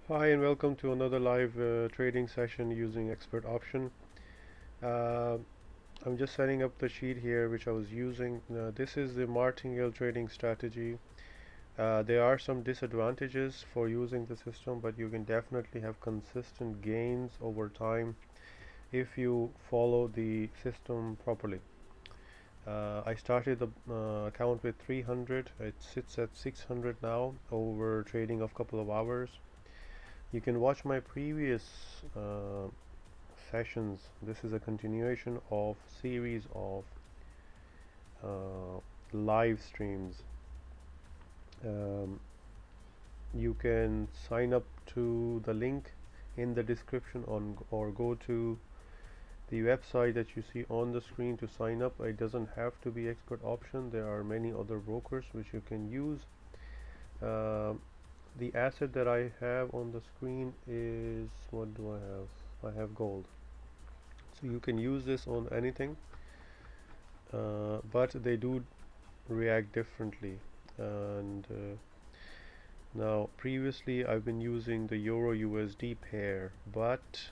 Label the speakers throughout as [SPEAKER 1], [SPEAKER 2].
[SPEAKER 1] Hi and welcome to another live trading session using expert option. Uh, I'm just setting up the sheet here which I was using. This is the martingale trading strategy. There are some disadvantages for using the system, but you can definitely have consistent gains over time if you follow the system properly. I started the account with 300. It sits at 600 now over trading of couple of hours. You can watch my previous sessions. This is a continuation of series of live streams. Um, you can sign up to the link in the description on or go to the website that you see on the screen to sign up. It doesn't have to be expert option. There are many other brokers which you can use. The asset that I have on the screen is, what do I have? I have gold. So you can use this on anything, but they do react differently. And now previously I've been using the Euro USD pair, but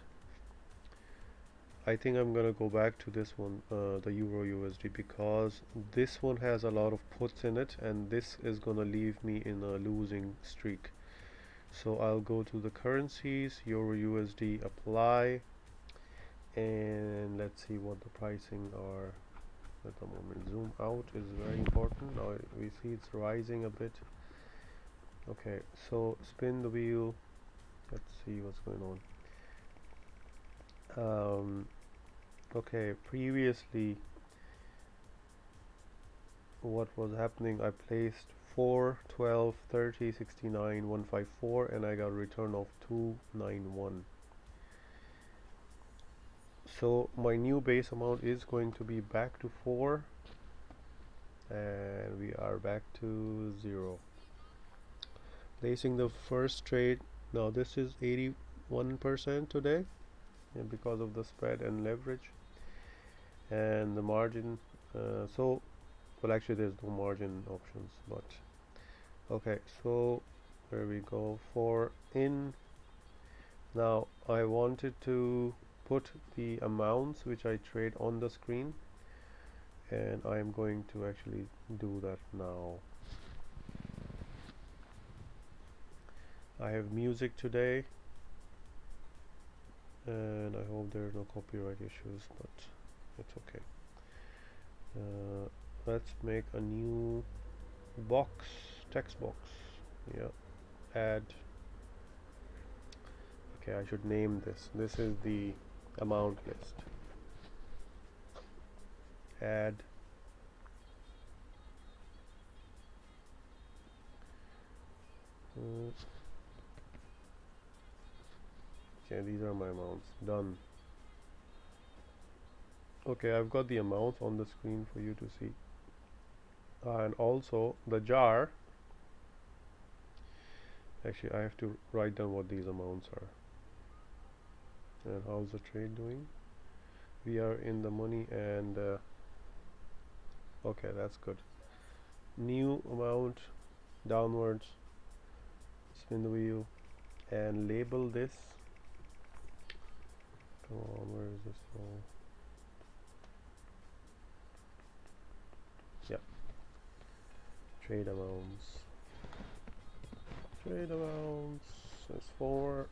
[SPEAKER 1] I think I'm gonna go back to this one, the Euro USD, because this one has a lot of puts in it and this is gonna leave me in a losing streak. So I'll go to the currencies, Euro USD, apply, and let's see what the pricing are at the moment. Zoom out is very important. Now we see it's rising a bit. Okay, so spin the wheel. Let's see what's going on. Okay, previously what was happening, I placed 4, 12, 30, 69, 154 and I got a return of 291. So my new base amount is going to be back to 4 and we are back to 0. Placing the first trade. Now this is 81% today, and because of the spread and leverage and the margin. Well, actually there's no margin options, but okay, so there we go for in. Now I wanted to put the amounts which I trade on the screen, and I am going to actually do that now. I have music today, and I hope there are no copyright issues, but it's okay. Let's make a new box, text box. Yeah, add. Okay, I should name this. This is the amount list. Add. Okay, these are my amounts. Done. Okay, I've got the amounts on the screen for you to see. And also the jar. Actually, I have to write down what these amounts are. And how's the trade doing? We are in the money, and okay, that's good. New amount, downwards, spin the wheel, and label this. Come on, where is this? Oh, yeah. Trade amounts. Trade amounts is 4.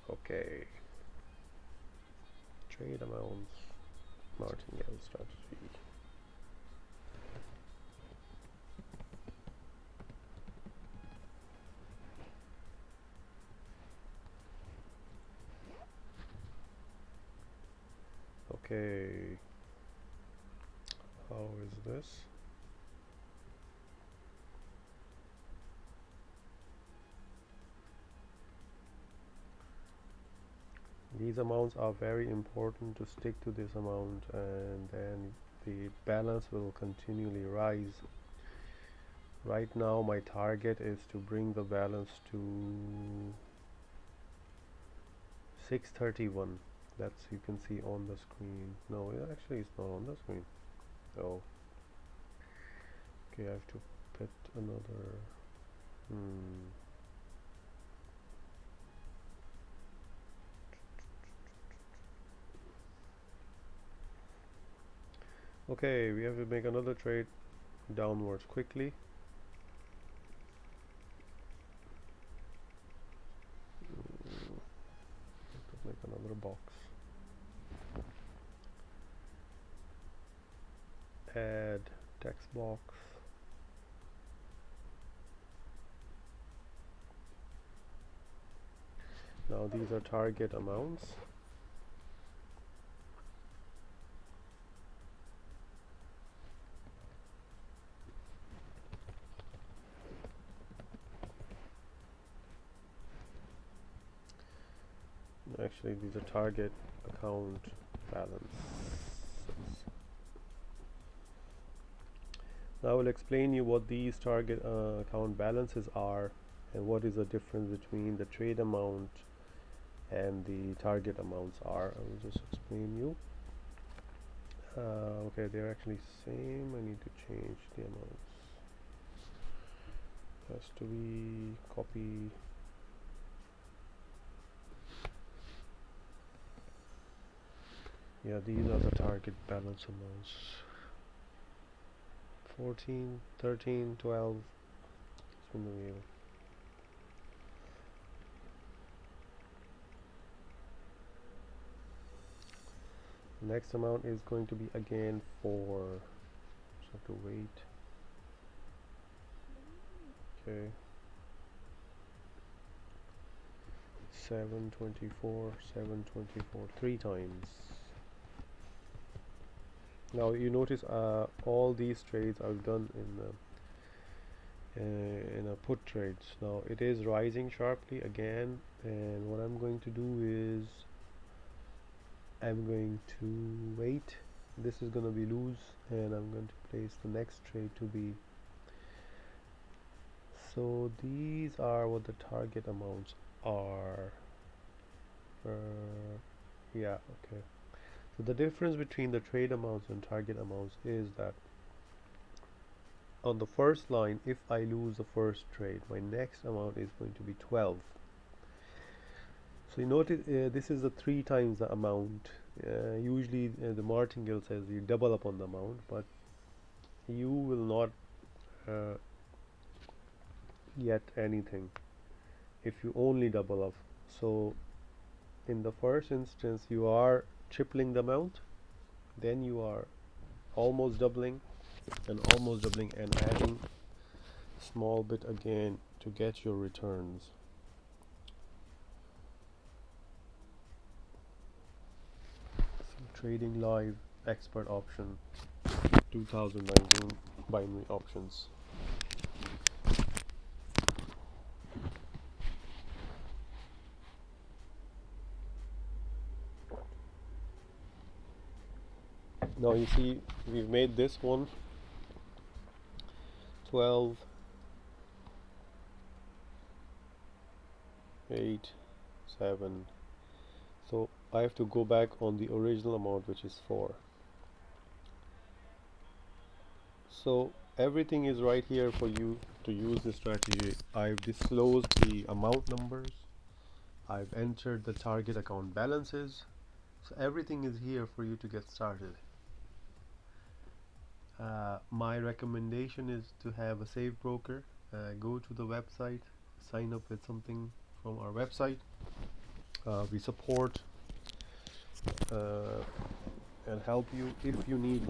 [SPEAKER 1] Okay. Trade amounts. Martingale strategy. Okay. How is this? These amounts are very important to stick to this amount, and then the balance will continually rise. Right now my target is to bring the balance to 631. That's, you can see on the screen. No, actually it's not on the screen. Oh, okay, I have to put another. Okay, we have to make another trade downwards quickly. Let's make another box. Add text box. Now these are target amounts. Actually, these are target account balance. Now I will explain you what these target account balances are and what is the difference between the trade amount and the target amounts are. I will just explain you. Okay, they're actually same. I need to change the amounts. Has to be copy. Yeah, these are the target balance amounts. 14, 13, 12. Spin the wheel. Next amount is going to be again 4. Just have to wait. Okay. 724, 724, 3 times. Now you notice all these trades I've done in a put trades. Now it is rising sharply again, and what I'm going to do is I'm going to wait. This is going to be loose, and I'm going to place the next trade to be. So these are what the target amounts are. Yeah, okay. So the difference between the trade amounts and target amounts is that on the first line, if I lose the first trade, my next amount is going to be 12. So you notice this is the 3 times the amount. Usually the martingale says you double up on the amount, but you will not uh, get anything if you only double up. So in the first instance you are tripling the amount, then you are almost doubling and almost doubling and adding small bit again to get your returns. So trading live expert option 2019 binary options. Now you see we've made this one 12, 8, 7. So I have to go back on the original amount, which is 4. So everything is right here for you to use this strategy. I've disclosed the amount numbers, I've entered the target account balances, so everything is here for you to get started. My recommendation is to have a safe broker. Go to the website, sign up with something from our website. We support and help you if you need.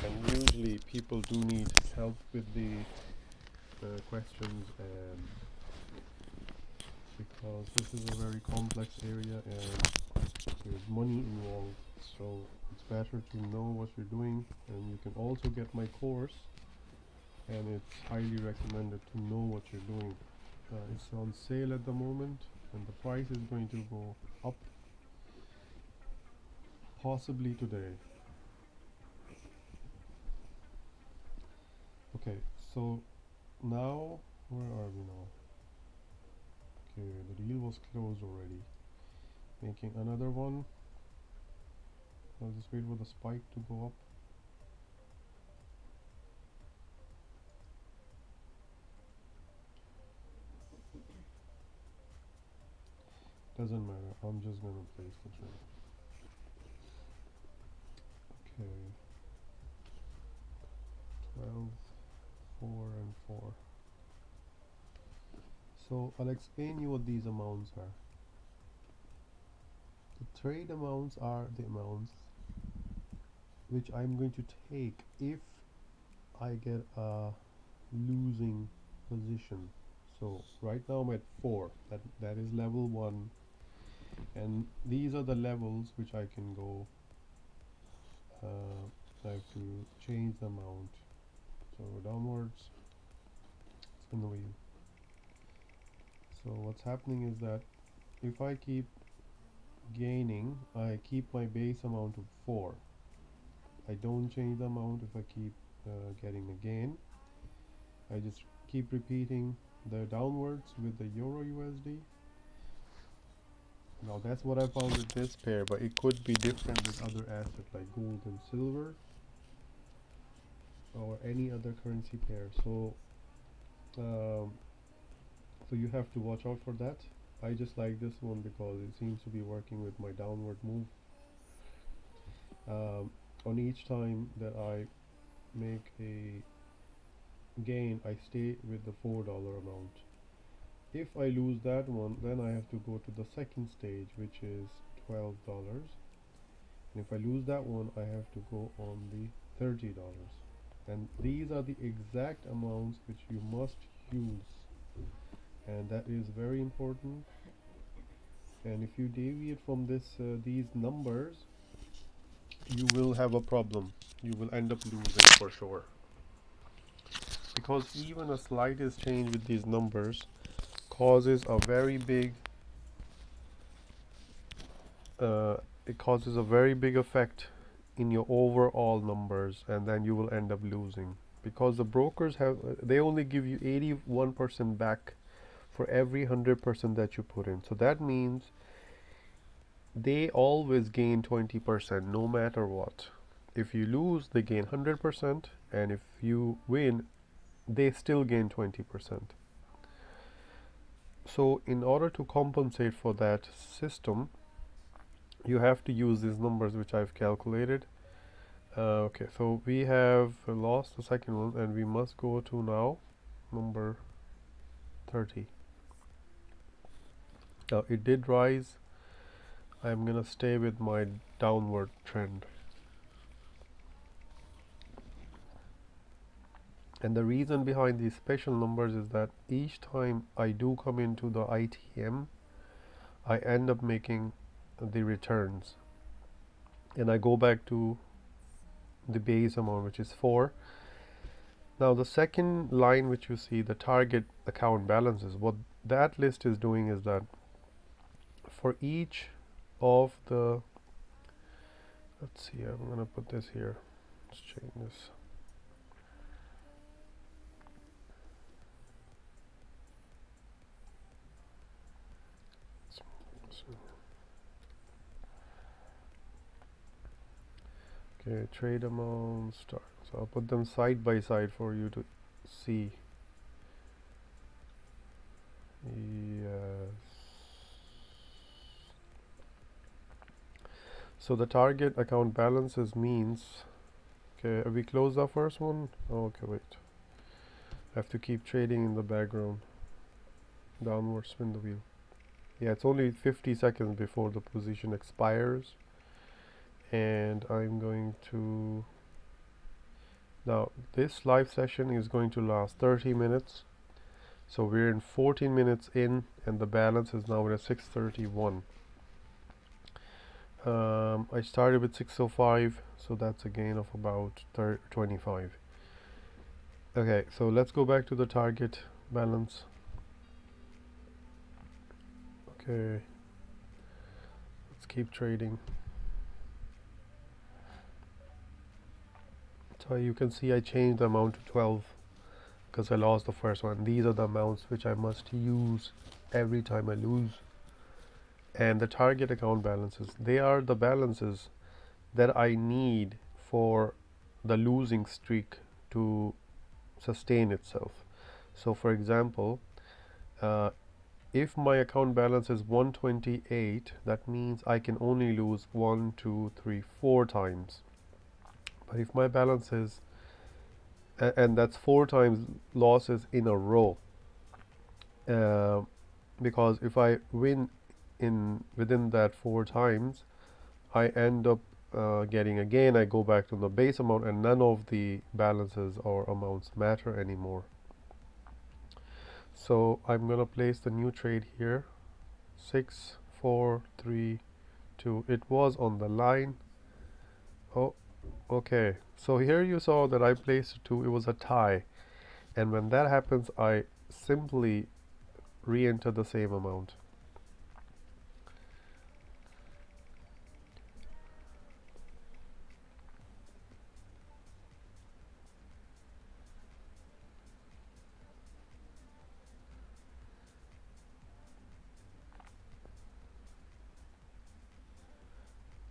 [SPEAKER 1] And usually people do need help with the questions, and because this is a very complex area and there's money involved, so it's better to know what you're doing. And you can also get my course, and it's highly recommended to know what you're doing. It's on sale at the moment, and the price is going to go up possibly today. Okay, so now where are we now? Okay, the deal was closed already. Making another one. I'll just wait for the spike to go up. Doesn't matter, I'm just gonna place the trade. 12, 4 and 4. So I'll explain you what these amounts are. The trade amounts are the amounts which I'm going to take if I get a losing position. So right now I'm at 4. That is level 1, and these are the levels which I can go. I have to change the amount. So downwards, spin the wheel. So what's happening is that if I keep gaining, I keep my base amount of 4. I don't change the amount if I keep getting a gain. I just keep repeating the downwards with the Euro USD. Now that's what I found with this pair, but it could be different with other assets like gold and silver or any other currency pair. Um, so you have to watch out for that. I just like this one because it seems to be working with my downward move. On each time that I make a gain, I stay with the $4 amount. If I lose that one, then I have to go to the second stage, which is $12. And if I lose that one, I have to go on the $30. And these are the exact amounts which you must use, and that is very important. And if you deviate from these numbers, you will have a problem. You will end up losing for sure, because even a slightest change with these numbers causes a very big it causes a very big effect in your overall numbers, and then you will end up losing, because the brokers have they only give you 81% back for every 100% that you put in. So that means they always gain 20% no matter what. If you lose, they gain 100%, and if you win, they still gain 20%. So in order to compensate for that system, you have to use these numbers which I've calculated. Okay, so we have lost the second one, and we must go to now number 30. Now it did rise. I'm gonna stay with my downward trend. And the reason behind these special numbers is that each time I do come into the ITM, I end up making the returns, and I go back to the base amount, which is 4. Now the second line which you see, the target account balances, what that list is doing is that for each of the, let's see, I'm gonna put this here, let's change this. Okay, trade amount start. So I'll put them side by side for you to see. Yes. So the target account balances means, okay, we close the first one. Oh, okay, wait. I have to keep trading in the background. Downward spin the wheel. Yeah, it's only 50 seconds before the position expires. And I'm going to, now this live session is going to last 30 minutes. So we're in 14 minutes in, and the balance is now at 631. I started with 605, so that's a gain of about 25. Okay, so let's go back to the target balance. Okay, let's keep trading. So you can see I changed the amount to 12 because I lost the first one. These are the amounts which I must use every time I lose. And the target account balances, they are the balances that I need for the losing streak to sustain itself. So for example, if my account balance is 128, that means I can only lose 1, 2, 3, 4 times. But if my balance is and that's 4 times losses in a row. uh, because if I win in within that 4 times, I end up getting again, I go back to the base amount and none of the balances or amounts matter anymore. So I'm gonna place the new trade here. 6 4 3 2. It was on the line. Oh, okay, so here you saw that I placed 2, it was a tie, and when that happens I simply re-enter the same amount.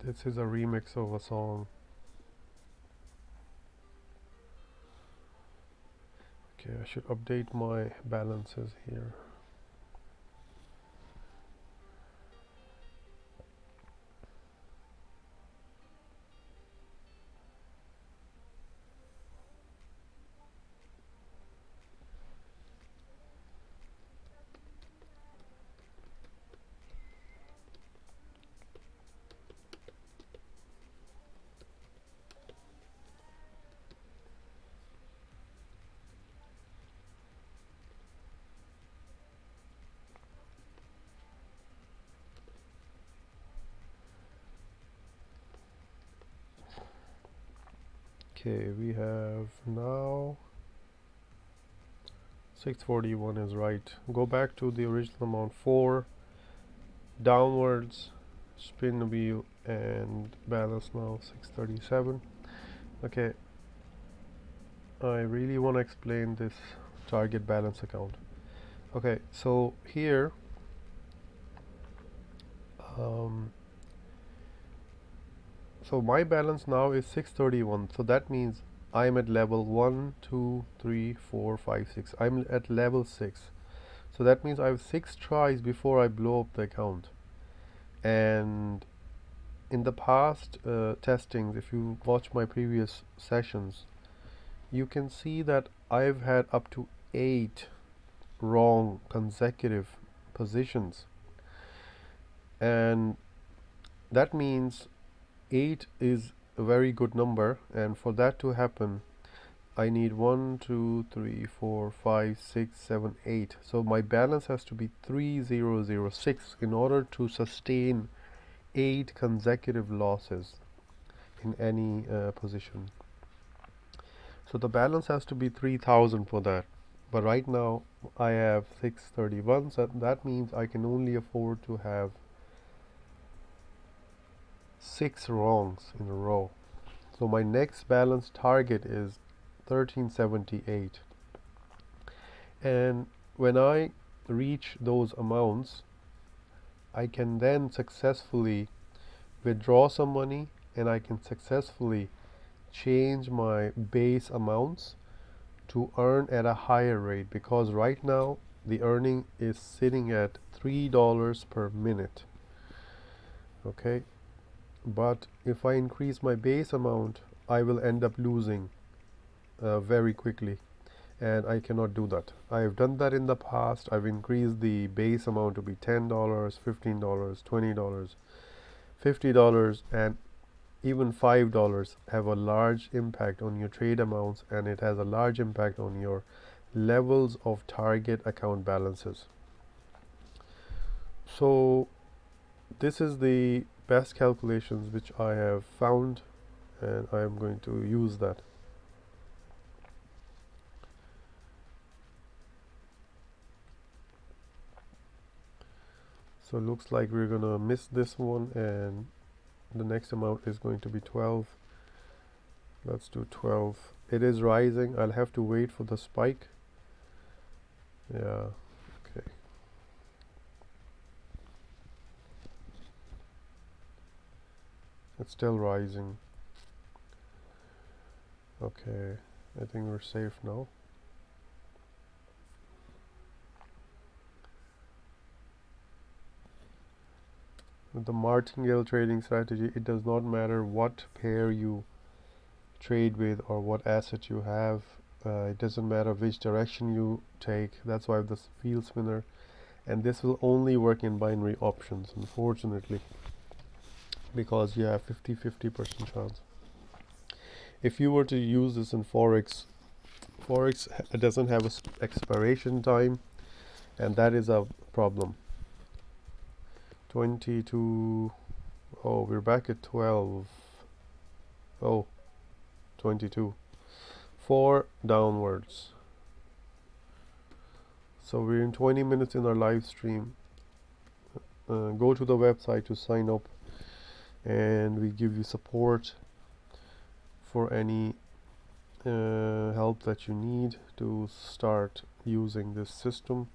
[SPEAKER 1] This is a remix of a song. Okay, I should update my balances here. Okay, we have now 641 is right. Go back to the original amount, 4 downwards, spin the wheel and balance now 637. Okay, I really want to explain this target balance account. Okay, so here um, so my balance now is 631, so that means I'm at level 1 2 3 4 5 6. I'm at level 6, so that means I have 6 tries before I blow up the account. And in the past testings, if you watch my previous sessions, you can see that I've had up to 8 wrong consecutive positions, and that means 8 is a very good number, and for that to happen I need 1 2 3 4 5 6 7 8. So my balance has to be 3006 in order to sustain 8 consecutive losses in any position. So the balance has to be 3000 for that. But right now I have 631, so that means I can only afford to have 6 wrongs in a row. So my next balance target is 1378. And when I reach those amounts, I can then successfully withdraw some money and I can successfully change my base amounts to earn at a higher rate, because right now the earning is sitting at $3 per minute. Okay, but if I increase my base amount, I will end up losing very quickly, and I cannot do that. I have done that in the past. I've increased the base amount to be $10, $15, $20, $50, and even $5 have a large impact on your trade amounts, and it has a large impact on your levels of target account balances. So this is the best calculations which I have found, and I am going to use that. So looks like we're gonna miss this one, and the next amount is going to be 12. Let's do 12. It is rising. I'll have to wait for the spike. Yeah, okay. It's still rising. Okay, I think we're safe now. With the martingale trading strategy, it does not matter what pair you trade with or what asset you have. It doesn't matter which direction you take. That's why this field spinner, and this will only work in binary options, unfortunately, because you have 50% chance. If you were to use this in Forex doesn't have a expiration time, and that is a problem. 22. Oh, we're back at 12. Oh, 22. 4 downwards. So we're in 20 minutes in our live stream. Go to the website to sign up, and we give you support for any help that you need to start using this system.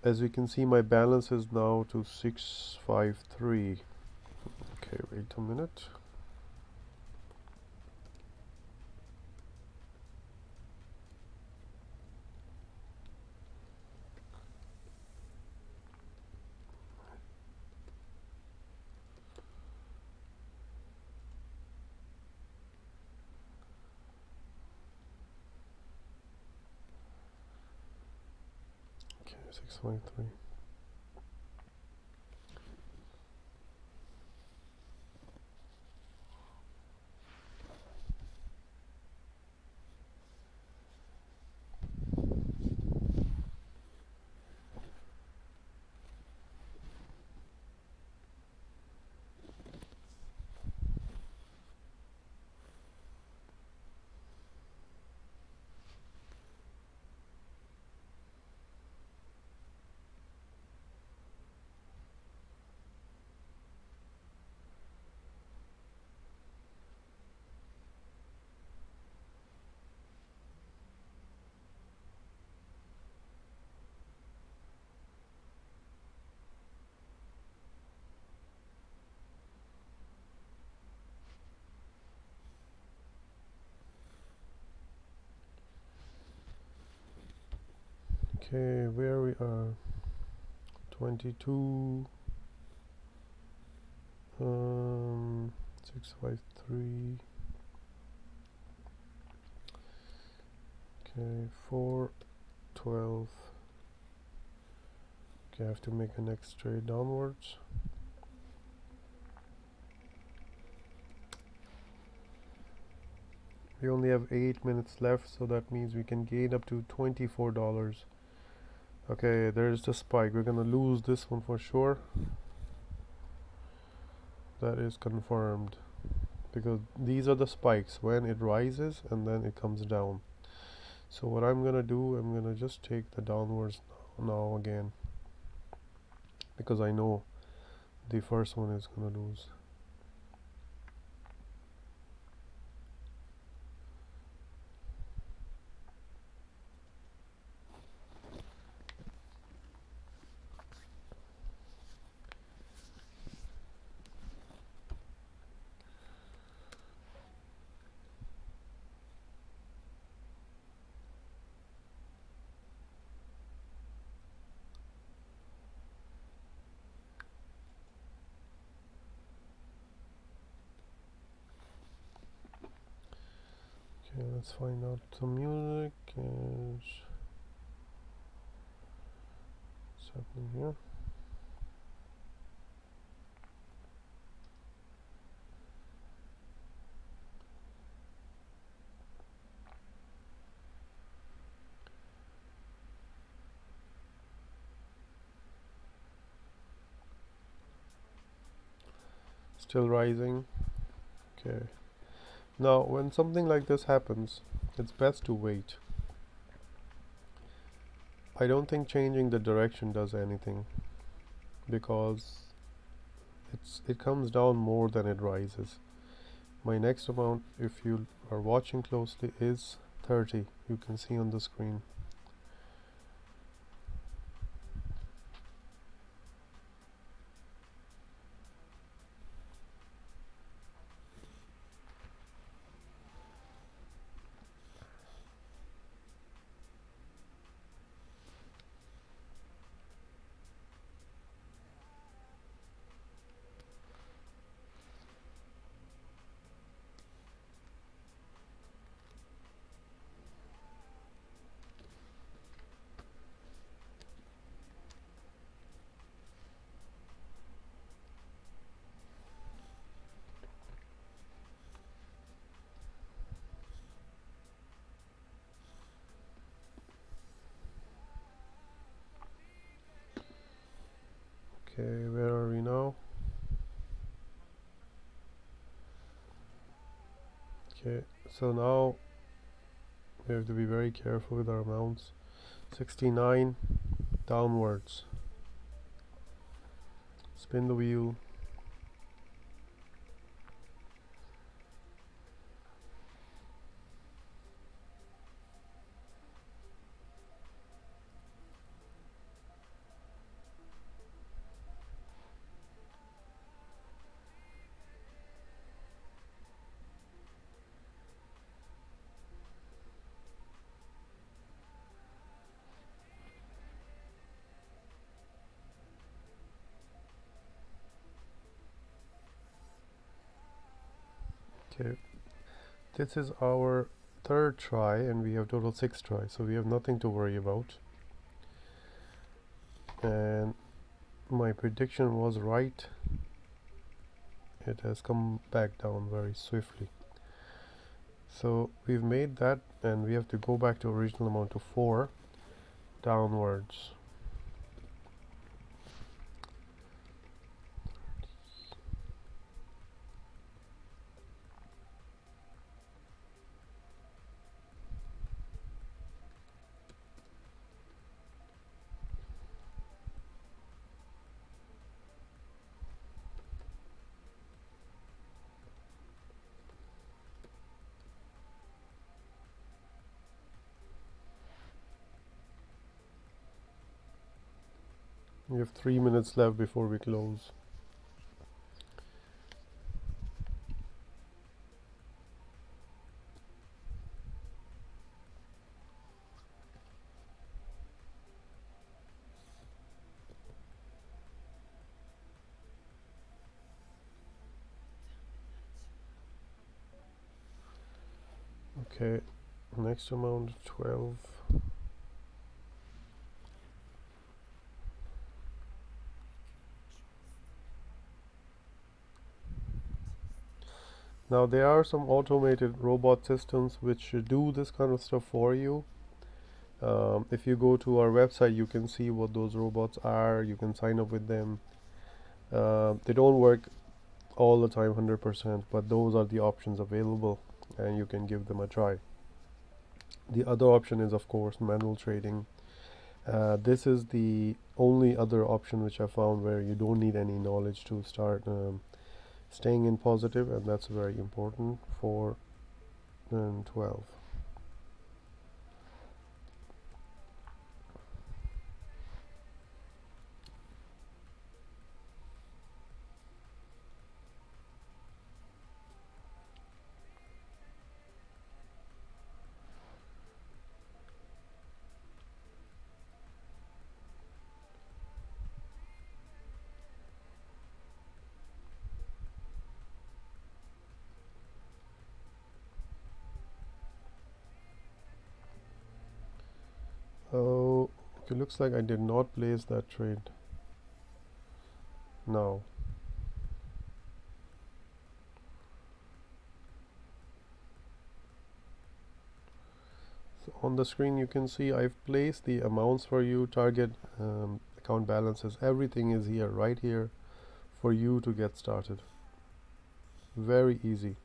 [SPEAKER 1] As you can see, my balance is now to 653. Okay, wait a minute. Okay, 653. Okay, where we are, 22, 653. Okay, 412. Okay, I have to make a next trade downwards. We only have 8 minutes left, so that means we can gain up to $24. Okay, there's the spike. We're gonna lose this one for sure. That is confirmed, because these are the spikes when it rises and then it comes down. So what I'm gonna do, I'm gonna just take the downwards now again, because I know the first one is gonna lose. Okay, let's find out some music and what's happening here. Still rising. Okay. Now, when something like this happens, it's best to wait. I don't think changing the direction does anything, because it comes down more than it rises. My next amount, if you are watching closely, is 30. You can see on the screen. Okay, where are we now? Okay, so now we have to be very careful with our amounts. 69 downwards. Spin the wheel. Okay, this is our third try and we have total 6 tries, so we have nothing to worry about. And my prediction was right. It has come back down very swiftly. So we've made that and we have to go back to original amount to 4 downwards. We have 3 minutes left before we close. Okay, next amount 12. Now there are some automated robot systems which do this kind of stuff for you. If you go to our website, you can see what those robots are. You can sign up with them. They don't work all the time 100%, but those are the options available and you can give them a try. The other option is of course manual trading. This is the only other option which I found where you don't need any knowledge to start staying in positive, and that's very important for 12. Oh, okay, looks like I did not place that trade. Now, so on the screen you can see I've placed the amounts for you, target, account balances, everything is here, right here, for you to get started. Very easy.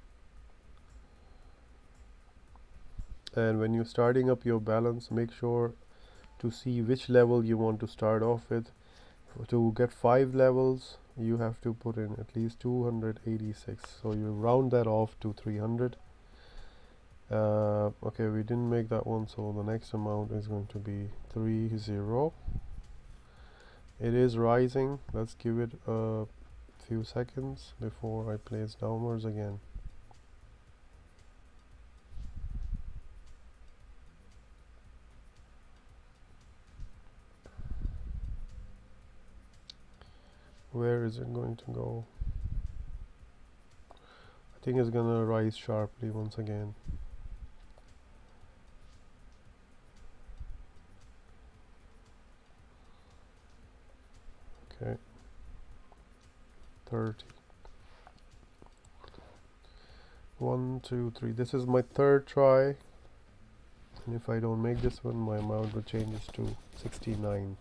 [SPEAKER 1] And when you're starting up your balance, make sure to see which level you want to start off with. To get 5 levels, you have to put in at least 286, so you round that off to 300. Okay, we didn't make that one, so the next amount is going to be 30. It is rising. Let's give it a few seconds before I place downwards again. Where is it going to go? I think it's gonna rise sharply once again. Okay, 30. 1, 2, 3. This is my third try, and if I don't make this one, my amount will change to 69.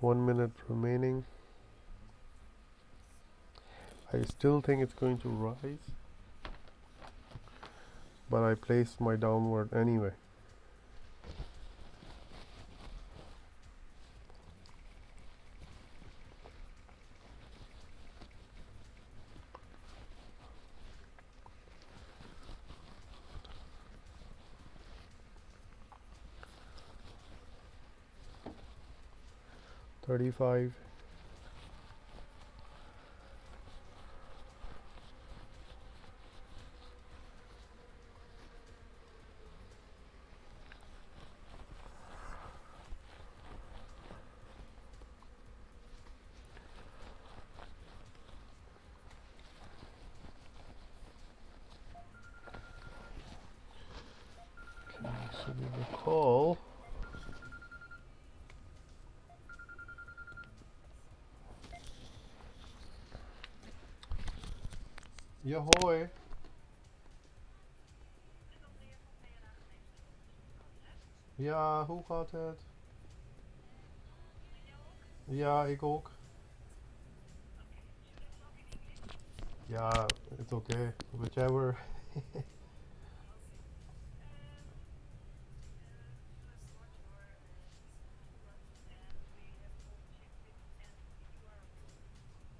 [SPEAKER 1] 1 minute remaining. I still think it's going to rise, but I placed my downward anyway. $35. Okay, so we will call. Ja, hoi. Ja, hoe gaat het? Ja, ik ook. Ja, it's okay. Whichever.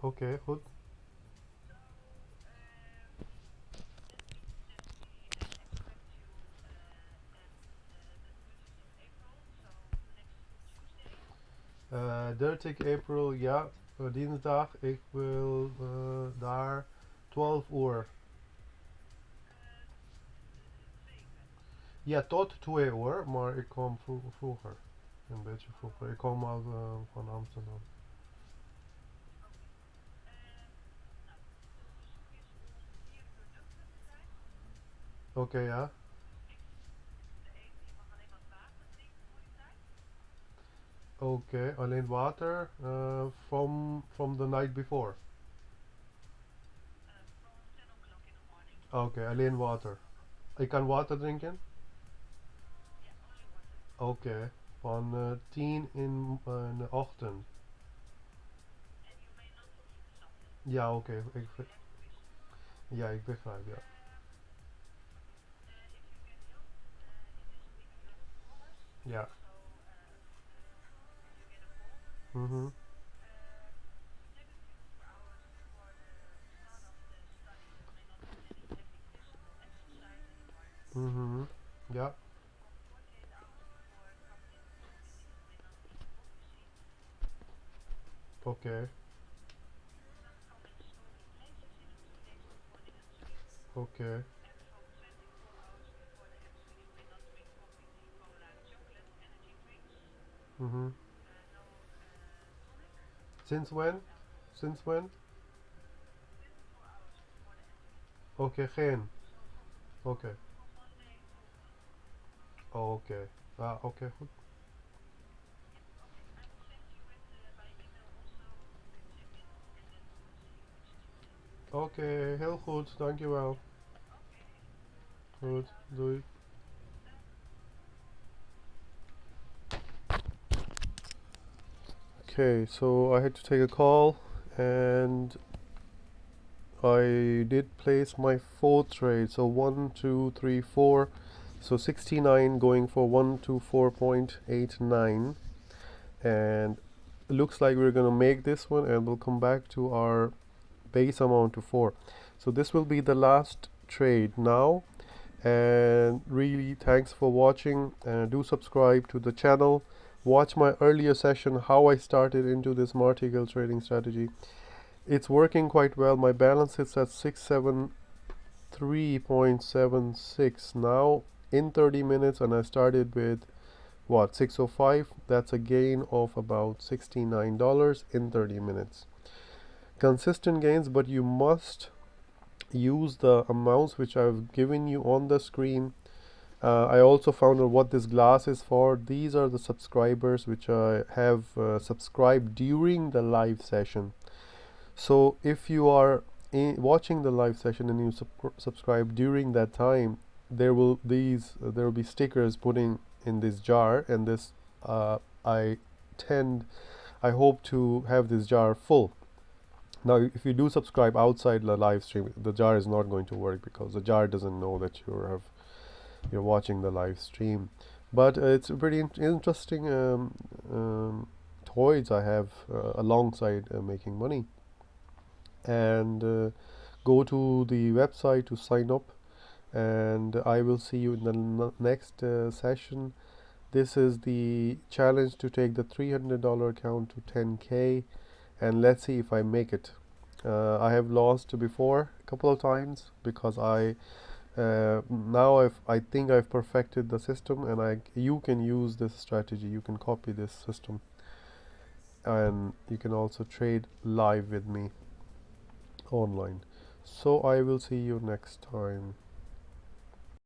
[SPEAKER 1] Oké, goed. Uh, 30 April, ja, dinsdag. Ik wil daar 12 uur. Ja, tot 2 uur, maar ik kom vroeger. Een beetje vroeger. Ik kom uit van Amsterdam. Oké, ja. Oké, alleen water from the night before. Oké, alleen water. Ik kan water drinken? Oké, van 10 in de ochtend. Ja, oké. Ja, ik begrijp, ja. Ja. Mhm. Mhm. Ja, oké. Oké. Mhm. Since when? Since when? Oké, geen. Oké. Oké. Ah, oké, goed. Oké, heel goed. Dankjewel. Goed, doei. Okay, so I had to take a call and I did place my fourth trade. So one, two, three, four. So 69 going for 124.89. And it looks like we're gonna make this one and we'll come back to our base amount to 4. So this will be the last trade now. And really thanks for watching. Do subscribe to the channel. Watch my earlier session how I started into this martingale trading strategy. It's working quite well. My balance is at 673.76 now in 30 minutes, and I started with what, 605. That's a gain of about $69 in 30 minutes. Consistent gains, but you must use the amounts which I've given you on the screen. I also found out what this glass is for. These are the subscribers which I have subscribed during the live session. So if you are watching the live session and you subscribe during that time, there will be stickers putting in this jar, and this uh, I tend I hope to have this jar full. Now, if you do subscribe outside the live stream, the jar is not going to work because the jar doesn't know that you're watching the live stream. But it's a pretty interesting toys I have alongside making money. And go to the website to sign up, and I will see you in the next session. This is the challenge to take the $300 account to 10K, and let's see if I make it. I have lost before a couple of times because I think I've perfected the system, and you can use this strategy. You can copy this system, and you can also trade live with me online. So I will see you next time.